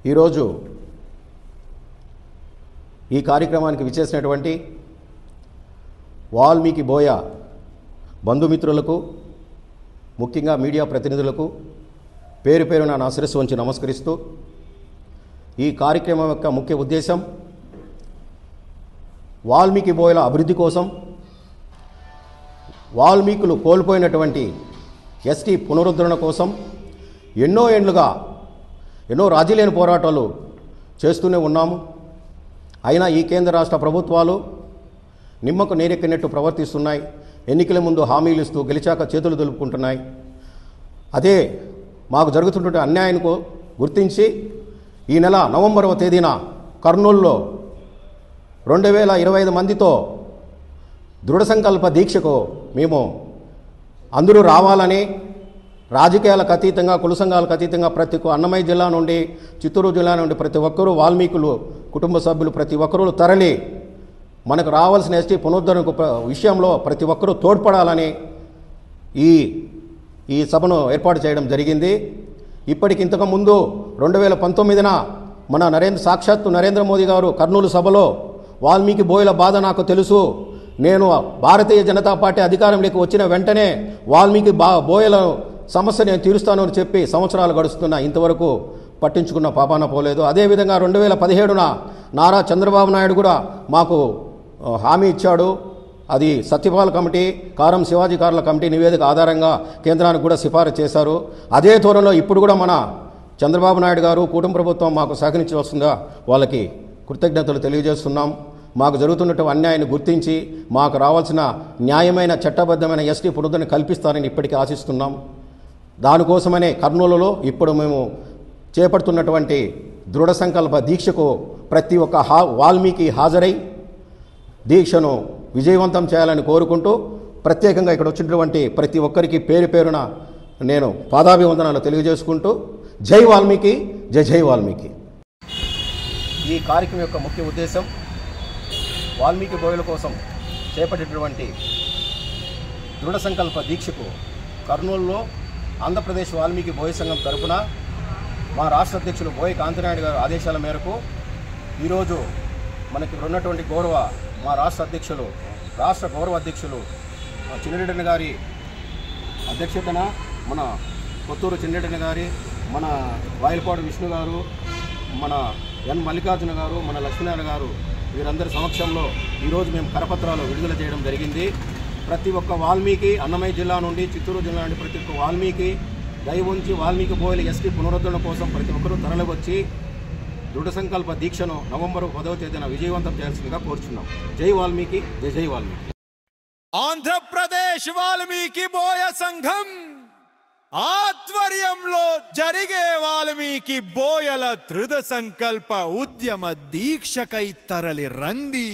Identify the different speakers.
Speaker 1: ఈరోజు ఈ కార్యక్రమానికి విచ్చేసినటువంటి వాల్మీకి బోయ బంధుమిత్రులకు, ముఖ్యంగా మీడియా ప్రతినిధులకు పేరు పేరున నా శిరస్సు వంచి నమస్కరిస్తూ, ఈ కార్యక్రమం యొక్క ముఖ్య ఉద్దేశం వాల్మీకి బోయల అభివృద్ధి కోసం, వాల్మీకులు కోల్పోయినటువంటి ఎస్టీ పునరుద్ధరణ కోసం ఎన్నో ఏండ్లుగా ఎన్నో రాజీలేని పోరాటాలు చేస్తూనే ఉన్నాము. అయినా ఈ కేంద్ర రాష్ట్ర ప్రభుత్వాలు నిమ్మకు నీరెక్కినట్టు ప్రవర్తిస్తున్నాయి. ఎన్నికల ముందు హామీలు ఇస్తూ గెలిచాక చేతులు దులుపుకుంటున్నాయి. అదే మాకు జరుగుతున్నటువంటి అన్యాయానికి గుర్తించి ఈ నెల నవంబరవ తేదీన కర్నూలులో 2025 మందితో దృఢ సంకల్ప దీక్షకు మేము అందరూ రావాలని, రాజకీయాలకు అతీతంగా, కుల సంఘాలకు అతీతంగా ప్రతి అన్నమయ్య జిల్లా నుండి, చిత్తూరు జిల్లా నుండి ప్రతి ఒక్కరూ, వాల్మీకులు కుటుంబ సభ్యులు ప్రతి ఒక్కరూ తరలి మనకు రావాల్సిన ఎస్టీ పునరుద్ధరణకు విషయంలో ప్రతి ఒక్కరూ తోడ్పడాలని ఈ సభను ఏర్పాటు చేయడం జరిగింది. ఇప్పటికి ఇంతకుముందు 2019న మన సాక్షాత్తు నరేంద్ర మోదీ గారు కర్నూలు సభలో వాల్మీకి బోయల బాధ నాకు తెలుసు, నేను భారతీయ జనతా పార్టీ అధికారంలోకి వచ్చిన వెంటనే వాల్మీకి బోయల సమస్య నేను తీరుస్తాను అని చెప్పి సంవత్సరాలు గడుస్తున్నా ఇంతవరకు పట్టించుకున్న పాపాన పోలేదు. అదేవిధంగా 2017న నారా చంద్రబాబు నాయుడు కూడా మాకు హామీ ఇచ్చాడు. అది సత్యపాల్ కమిటీ, కారం శివాజీ కార్ల కమిటీ నివేదిక ఆధారంగా కేంద్రానికి కూడా సిఫారసు చేశారు. అదే ధోరణిలో ఇప్పుడు కూడా మన చంద్రబాబు నాయుడు గారు, కుటుంబ ప్రభుత్వం మాకు సహకరించవలసిందిగా వాళ్ళకి కృతజ్ఞతలు తెలియజేస్తున్నాం. మాకు జరుగుతున్నటువంటి అన్యాయాన్ని గుర్తించి మాకు రావాల్సిన న్యాయమైన చట్టబద్ధమైన ఎస్టీ పునరుద్ధరణ కల్పిస్తారని ఇప్పటికీ ఆశిస్తున్నాం. దానికోసమనే కర్నూలులో ఇప్పుడు మేము చేపడుతున్నటువంటి దృఢ సంకల్ప దీక్షకు ప్రతి ఒక్క వాల్మీకి హాజరై దీక్షను విజయవంతం చేయాలని కోరుకుంటూ, ప్రత్యేకంగా ఇక్కడ వచ్చినటువంటి ప్రతి ఒక్కరికి పేరు పేరున నేను పాదాభివందనాలు తెలియజేసుకుంటూ, జై వాల్మీకి, జై జై వాల్మీకి. ఈ కార్యక్రమం యొక్క ముఖ్య ఉద్దేశం వాల్మీకి బోయల కోసం చేపట్టినటువంటి దృఢ సంకల్ప దీక్షకు కర్నూలులో ఆంధ్రప్రదేశ్ వాల్మీకి బోయ సంఘం తరపున మా రాష్ట్ర అధ్యక్షులు బోయ కాంతినాయుడు గారి ఆదేశాల మేరకు ఈరోజు మనకి ఉన్నటువంటి మా రాష్ట్ర గౌరవ అధ్యక్షులు చిన్నరెడ్డి గారి అధ్యక్షతన, మన కొత్తూరు చిన్నరెడ్డి గారి, మన వాయిలపాడు విష్ణు గారు, మన ఎన్ మల్లికార్జున గారు, మన లక్ష్మీనారాయణ గారు, వీరందరి సమక్షంలో ఈరోజు మేము కరపత్రాలు విడుదల చేయడం జరిగింది. ప్రతి ఒక్క వాల్మీకి, అన్నమయ్య జిల్లా నుండి, చిత్తూరు జిల్లా నుండి ప్రతి ఒక్క వాల్మీకి దయ ఉంచి వాల్మీకి బోయల ఎస్టీ పునరుద్ధరణ కోసం ప్రతి ఒక్కరూ తరలివచ్చి దృఢ సంకల్ప దీక్షను నవంబర్ 10వ తేదీన విజయవంతం చేయాల్సిందిగా కోరుచున్నాం. జై వాల్మీకి, జై జై వాల్మీకి.
Speaker 2: ఆంధ్రప్రదేశ్ వాల్మీకి బోయ సంఘం ఆధ్వర్యంలో జరిగే వాల్మీకి బోయల దృఢ సంకల్ప ఉద్యమ దీక్షకై తరలి రండి.